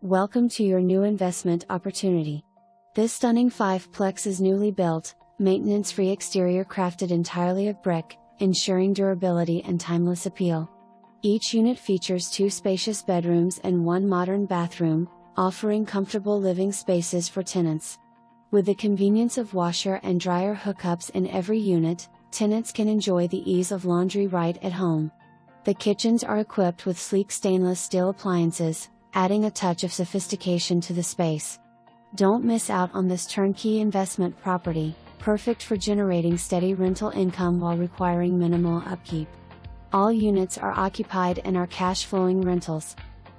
Welcome to your new investment opportunity. This stunning 5-plex is newly built, maintenance-free exterior crafted entirely of brick, ensuring durability and timeless appeal. Each unit features 2 spacious bedrooms and 1 modern bathroom, offering comfortable living spaces for tenants. With the convenience of washer and dryer hookups in every unit, tenants can enjoy the ease of laundry right at home. The kitchens are equipped with sleek stainless steel appliances, adding a touch of sophistication to the space. Don't miss out on this turnkey investment property, perfect for generating steady rental income while requiring minimal upkeep. All units are occupied and are cash-flowing rentals.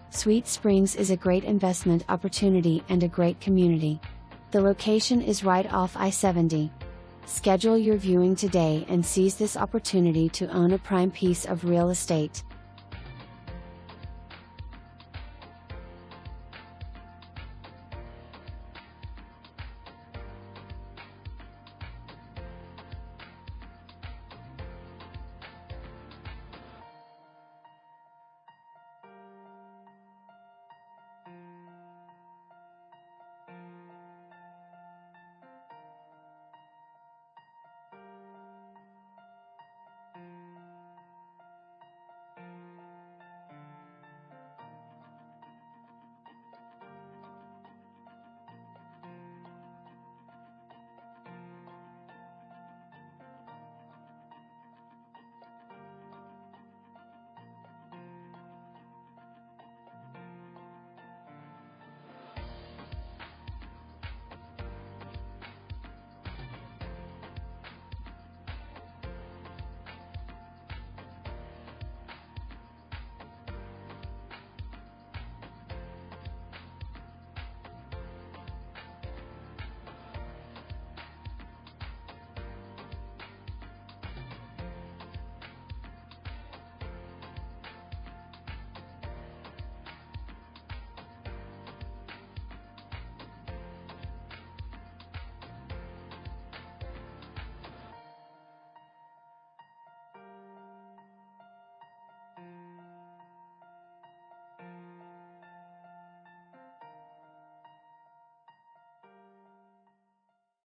Sweet Springs is a great investment opportunity and a great community. The location is right off I-70. Schedule your viewing today and seize this opportunity to own a prime piece of real estate.